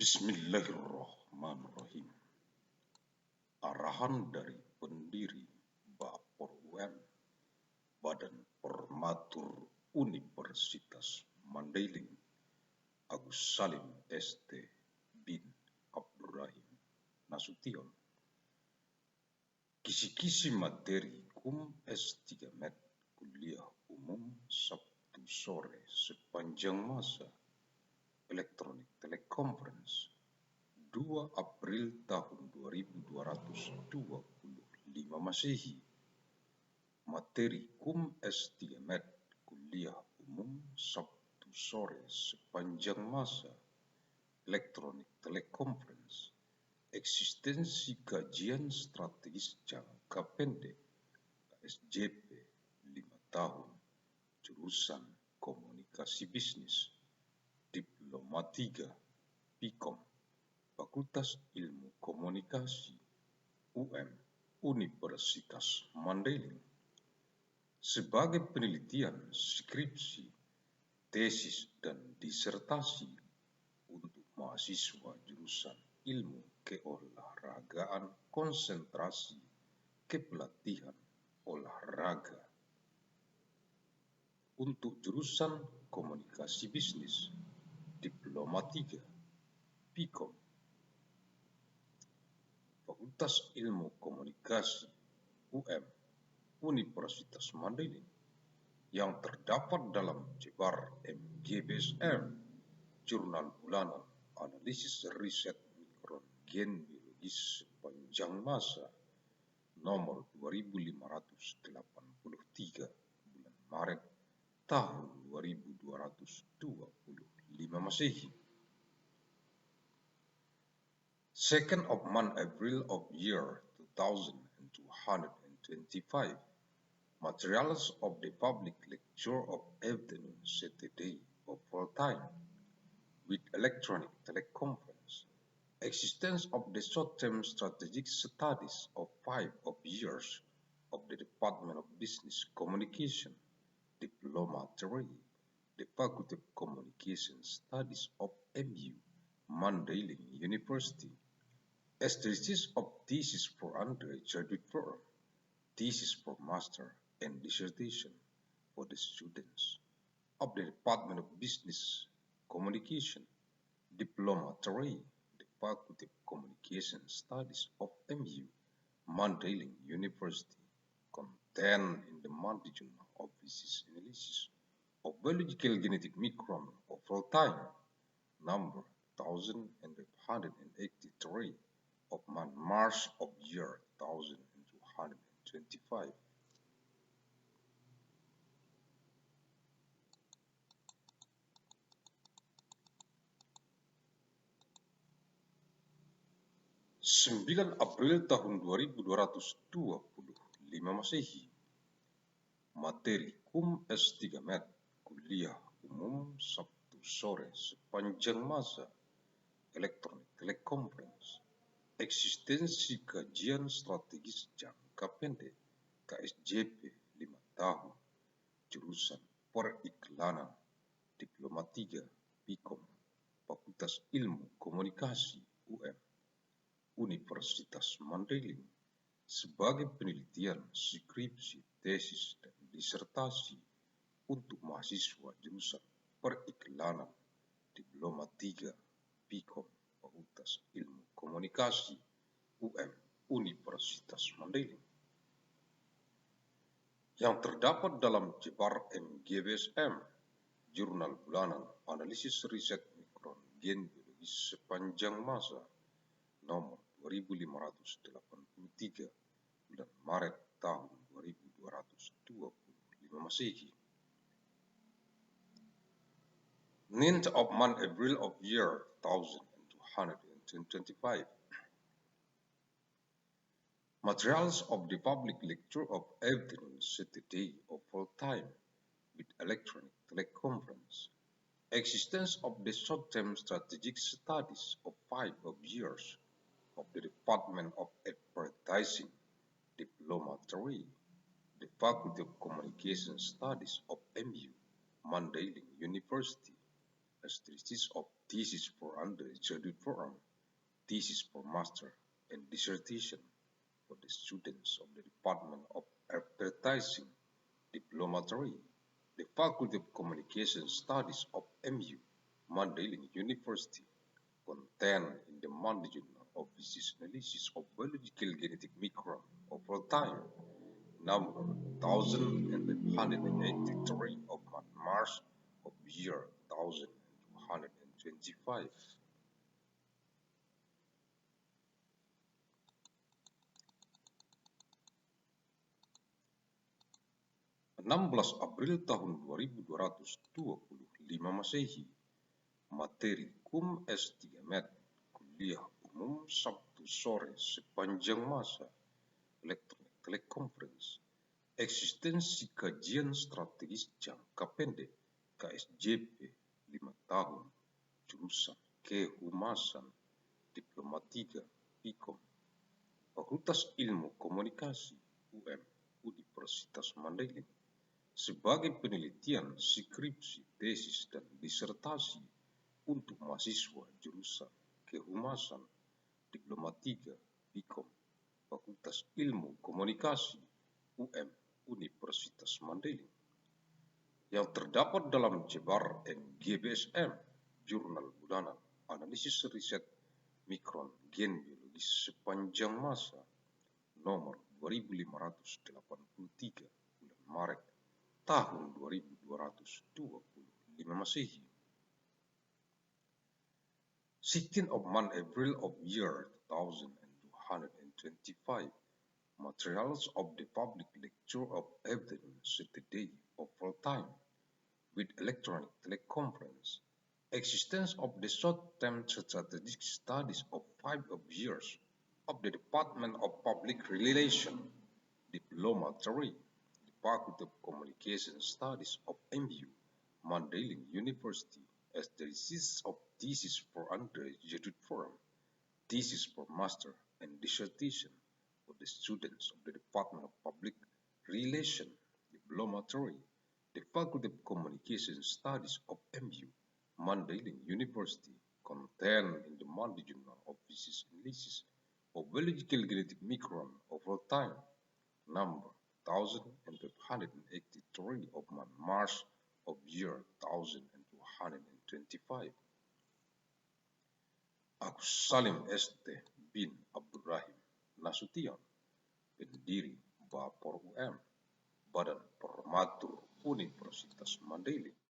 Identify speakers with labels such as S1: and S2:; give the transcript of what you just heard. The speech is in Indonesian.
S1: Bismillahirrahmanirrahim. Arahan dari pendiri Bapor UM, Badan Permatur Universitas Mandailing, Agus Salim ST bin Abdurrahim Nasution. Kisi-kisi materi KUM S3 Med Kuliah Umum Sabtu sore sepanjang masa Electronic Teleconference 2 April tahun 2225 Masehi. Materi KUM S3 Med Kuliah Umum Sabtu sore sepanjang masa Electronic Teleconference, eksistensi kajian strategis jangka pendek KSJP 5 tahun, jurusan Komunikasi Bisnis, Diploma 3, Pikom, Fakultas Ilmu Komunikasi, UM, Universitas Mandailing, sebagai penelitian skripsi, tesis, dan disertasi untuk mahasiswa jurusan Ilmu Keolahragaan konsentrasi kepelatihan olahraga. Untuk jurusan Komunikasi Bisnis, Diploma 3, Pikom, Fakultas Ilmu Komunikasi, UM, Universitas Mandailing, yang terdapat dalam Jebar MGBSM, Jurnal Bulanan Analisis Riset Mikron Gen Biologis sepanjang masa nomor 2583 bulan Maret tahun 2225 Masehi. 2nd of month April of year 2225. Materials of the public lecture of afternoon Saturday of full time with electronic teleconference. Existence of the short-term strategic studies of 5 of years of the Department of Business Communication, Diploma 3, the Faculty of Communication Studies of MU, Mandailing University. Exercises of thesis for undergraduate program, thesis for master, and dissertation for the students of the Department of Business Communication, Diploma 3, the Faculty of Communication Studies of MU, Mandailing University, contained in the monthly journal of physics analysis of biological genetic micron of full time, number 1583 of month March of year 1225. Sembilan April tahun 2225 Masehi. Materi KUM S3 Med Kuliah Umum Sabtu sore sepanjang masa Electronic Teleconference, eksistensi kajian strategis jangka pendek KSJP 5 tahun, jurusan Periklanan, Diploma 3, Pikom, Fakultas Ilmu Komunikasi, UM, Universitas Mandailing, sebagai penelitian skripsi, tesis, dan disertasi untuk mahasiswa jurusan Periklanan, Diploma 3, Pikom, Fakultas Ilmu Komunikasi, UM, Universitas Mandailing, yang terdapat dalam Jebar MGBSM, Jurnal Bulanan Analisis Riset Mikron Gen Biologis sepanjang masa nomor 2583 bulan Maret tahun 2225 Masehi. 9th of month April of year 1225. Materials of the public lecture of afternoon Saturday of full time with electronic teleconference. Existence of the short-term strategic studies of 5 of years of the Department of Advertising, Diploma 3, the Faculty of Communication Studies of MU, Mandailing University. as thesis of thesis for undergraduate program, thesis for master, and dissertation for the students of the Department of Advertising, Diplomatry, the Faculty of Communication Studies of MU, Mandailing University, contained in the Monday Journal of Physics Analysis of Biological Genetic Micron of all time, number 1183 of March of year 1225. 16 April tahun 2225 Masehi, materi Kum S3 Med, kuliah umum Sabtu sore sepanjang masa, elektronik telekonferensi, eksistensi kajian strategis jangka pendek, KSJP 5 tahun, jurusan Kehumasan, Diplomatika, Pikom, Fakultas Ilmu Komunikasi, UM, Universitas Mandailing, sebagai penelitian skripsi, tesis, dan disertasi untuk mahasiswa jurusan Kehumasan, Diplomatika, Pikom, Fakultas Ilmu Komunikasi, UM, Universitas Mandailing, yang terdapat dalam Jebar NGBSM, Jurnal Bulanan Analisis Riset Mikron Gen Biologis Sepanjang Masa, nomor 2583, bulan Maret tahun 2225 Masehi. 16 of month April of year 1225, materials of the public lecture of evidence Saturday of all time, with electronic teleconference, existence of the short-term strategic studies of 5 years of the Department of Public Relations, Diplomatry, the Faculty of Communication Studies of MU, Mandailing University, as the thesis for undergraduate program, thesis for master, and dissertation for the students of the Department of Public Relations, Diplomatry, the Faculty of Communication Studies of MU, Mandailing University, contained in the Monday Journal of Physics Analysis of Biological Genetic Micron of all time, number 1583 of March of year 1225. Aku Salim ST bin Abdurrahim Nasution, pendiri Bapor UM, Badan Permatur Universitas Mandailing.